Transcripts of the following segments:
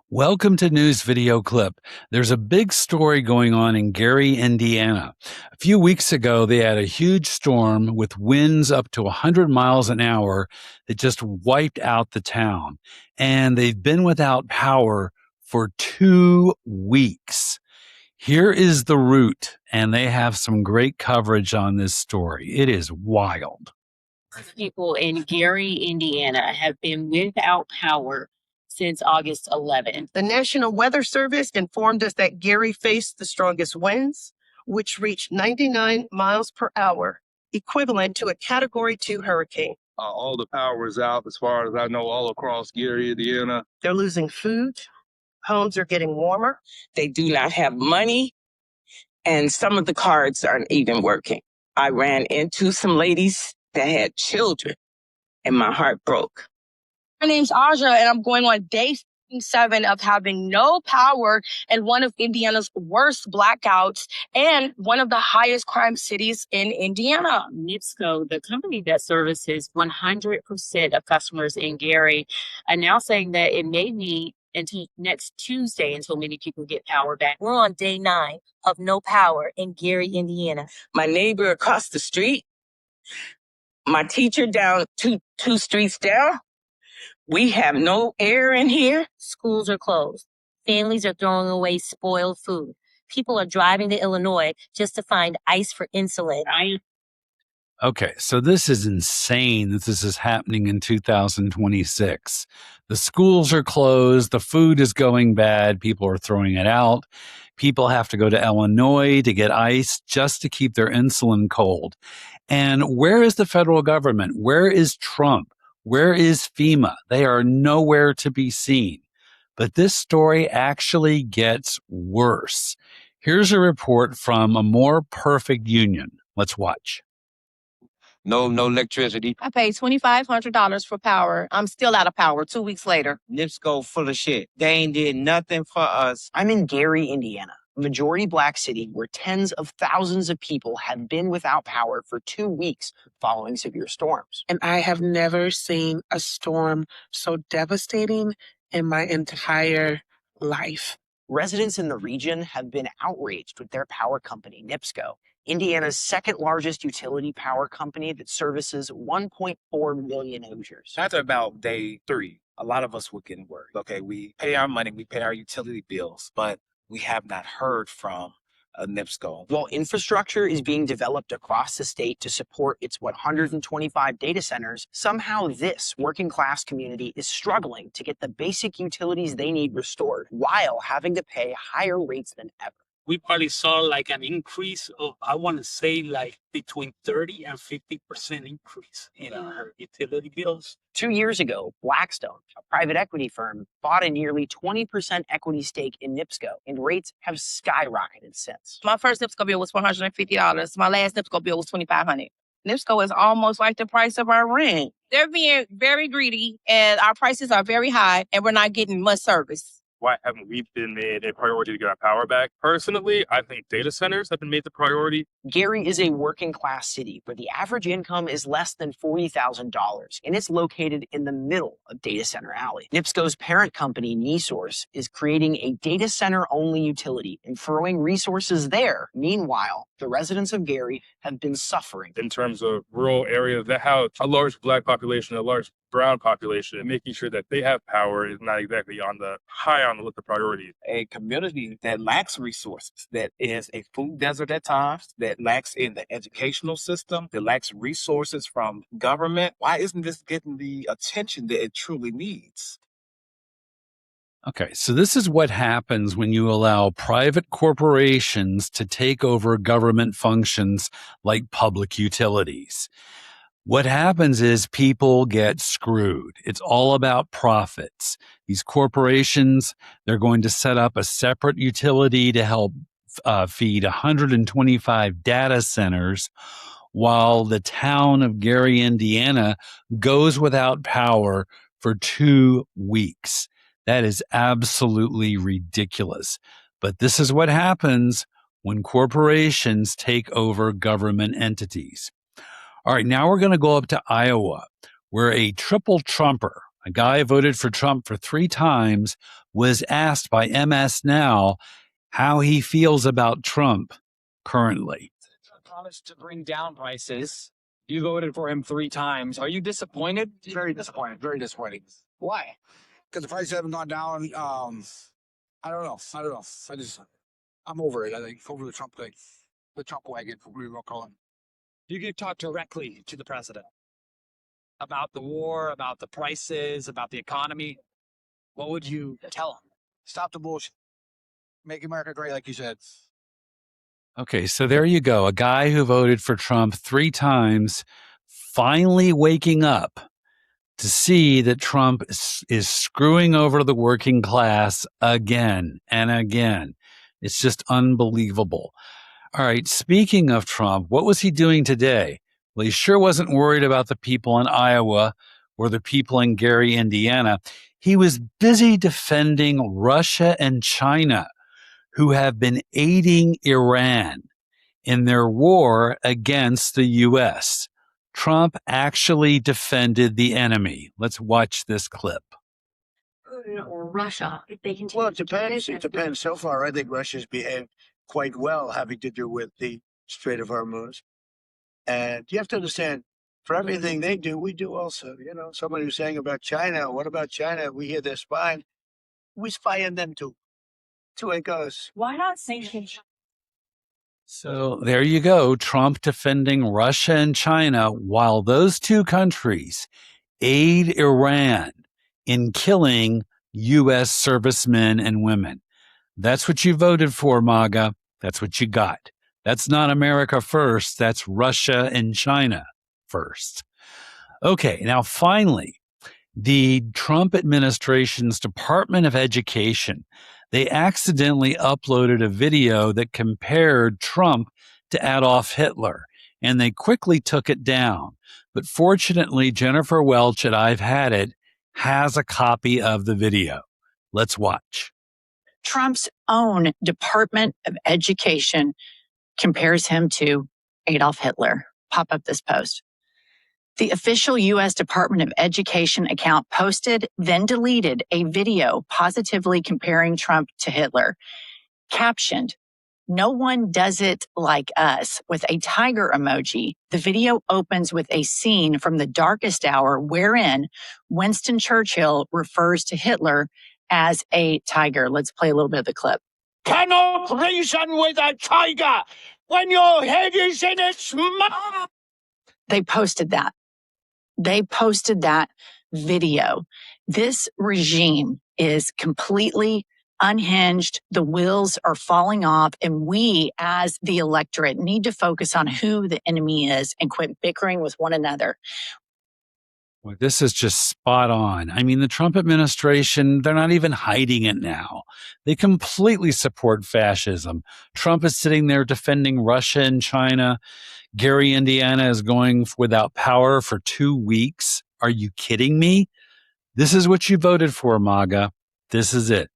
Welcome to News Video Clip. There's a big story going on in Gary, Indiana. A few weeks ago, they had a huge storm with winds up to 100 miles an hour that just wiped out the town. And they've been without power for 2 weeks. Here is the route, and they have some great coverage on this story. It is wild. People in Gary, Indiana have been without power since August 11th. The National Weather Service informed us that Gary faced the strongest winds, which reached 99 miles per hour, equivalent to a Category 2 hurricane. All the power is out, as far as I know, all across Gary, Indiana. They're losing food. Homes are getting warmer. They do not have money, and some of the cards aren't even working. I ran into some ladies that had children, and my heart broke. My name's Aja, and I'm going on day 7 of having no power in one of Indiana's worst blackouts and one of the highest crime cities in Indiana. NIPSCO, the company that services 100% of customers in Gary, announcing that it may need until next Tuesday until many people get power back. We're on day 9 of no power in Gary, Indiana. My neighbor across the street, my teacher down two streets down, we have no air in here. Schools are closed. Families are throwing away spoiled food. People are driving to Illinois just to find ice for insulin. Okay, so this is insane that this is happening in 2026. The schools are closed, the food is going bad, people are throwing it out. People have to go to Illinois to get ice just to keep their insulin cold. And where is the federal government? Where is Trump? Where is FEMA? They are nowhere to be seen. But this story actually gets worse. Here's a report from A More Perfect Union. Let's watch. No electricity. I paid $2,500 for power. I'm still out of power 2 weeks later. NIPSCO full of shit. They ain't did nothing for us. I'm in Gary, Indiana, a majority black city where tens of thousands of people have been without power for 2 weeks following severe storms. And I have never seen a storm so devastating in my entire life. Residents in the region have been outraged with their power company, NIPSCO, Indiana's second largest utility power company that services 1.4 million Hoosiers. After about day 3, a lot of us were getting worried. Okay, we pay our money, we pay our utility bills, but we have not heard from NIPSCO. While infrastructure is being developed across the state to support its 125 data centers, somehow this working class community is struggling to get the basic utilities they need restored while having to pay higher rates than ever. We probably saw like an increase of, I want to say like between 30 and 50% increase in our utility bills. 2 years ago, Blackstone, a private equity firm, bought a nearly 20% equity stake in NIPSCO, and rates have skyrocketed since. My first NIPSCO bill was $450. My last NIPSCO bill was $2,500. NIPSCO is almost like the price of our rent. They're being very greedy, and our prices are very high, and we're not getting much service. Why haven't we been made a priority to get our power back? Personally, I think data centers have been made the priority. Gary is a working class city where the average income is less than $40,000, and it's located in the middle of Data Center Alley. NIPSCO's parent company, NiSource, is creating a data center-only utility and throwing resources there. Meanwhile, the residents of Gary have been suffering. In terms of rural areas that have a large black population, a large brown population, and making sure that they have power is not exactly high on the list of priorities. A community that lacks resources, that is a food desert at times, that lacks in the educational system, that lacks resources from government. Why isn't this getting the attention that it truly needs? Okay, so this is what happens when you allow private corporations to take over government functions like public utilities. What happens is people get screwed. It's all about profits. These corporations, they're going to set up a separate utility to help feed 125 data centers while the town of Gary, Indiana goes without power for 2 weeks. That is absolutely ridiculous. But this is what happens when corporations take over government entities. All right, now we're going to go up to Iowa, where a triple Trumper, a guy voted for Trump for 3 times, was asked by MS Now how he feels about Trump currently. Promised to bring down prices. You voted for him 3 times. Are you disappointed? Very disappointed. Very disappointing. Why? Because the prices haven't gone down. I don't know. I'm over it. I think over the Trump thing, the Trump wagon, we will call him. You could talk directly to the president about the war, about the prices, about the economy. What would you tell him? Stop the bullshit. Make America great, like you said. Okay, so there you go. A guy who voted for Trump 3 times, finally waking up to see that Trump is screwing over the working class again and again. It's just unbelievable. All right, speaking of Trump, what was he doing today? Well, he sure wasn't worried about the people in Iowa or the people in Gary, Indiana. He was busy defending Russia and China, who have been aiding Iran in their war against the U.S. Trump actually defended the enemy. Let's watch this clip. Or Russia, if they continue. Well, it depends. It depends. So far, I think Russia's behaved quite well, having to do with the Strait of Hormuz. And you have to understand, for everything they do, we do also. You know, somebody was saying about China, what about China? We hear they're spying. We spy on them too. That's the way it goes. Why not sanctions? So there you go, Trump defending Russia and China while those 2 countries aid Iran in killing U.S. servicemen and women. That's what you voted for, MAGA. That's what you got. That's not America first. That's Russia and China first. Okay, now finally, the Trump administration's Department of Education, they accidentally uploaded a video that compared Trump to Adolf Hitler, and they quickly took it down. But fortunately, Jennifer Welch at I've Had It has a copy of the video. Let's watch. Trump's own Department of Education compares him to Adolf Hitler. Pop up this post. The official U.S. Department of Education account posted, then deleted a video positively comparing Trump to Hitler. Captioned, "No one does it like us," with a tiger emoji. The video opens with a scene from The Darkest Hour wherein Winston Churchill refers to Hitler as a tiger. Let's play a little bit of the clip. Cannot reason with a tiger when your head is in its mouth. They posted that. They posted that video. This regime is completely unhinged. The wheels are falling off, and we as the electorate need to focus on who the enemy is and quit bickering with one another. Well, this is just spot on. I mean, the Trump administration, they're not even hiding it now. They completely support fascism. Trump is sitting there defending Russia and China. Gary, Indiana is going without power for 2 weeks. Are you kidding me? This is what you voted for, MAGA. This is it.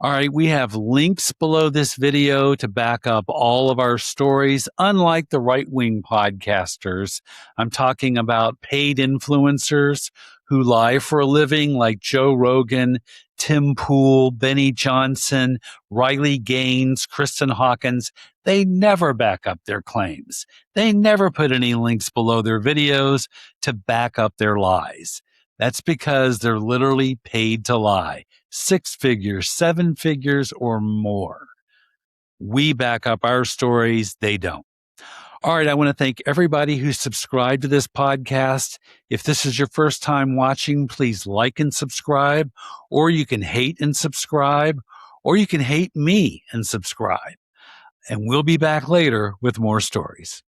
All right, we have links below this video to back up all of our stories, unlike the right-wing podcasters. I'm talking about paid influencers who lie for a living, like Joe Rogan, Tim Pool, Benny Johnson, Riley Gaines, Kristen Hawkins. They never back up their claims. They never put any links below their videos to back up their lies. That's because they're literally paid to lie. 6 figures, 7 figures, or more. We back up our stories. They don't. All right, I want to thank everybody who subscribed to this podcast. If this is your first time watching, please like and subscribe, or you can hate and subscribe, or you can hate me and subscribe. And we'll be back later with more stories.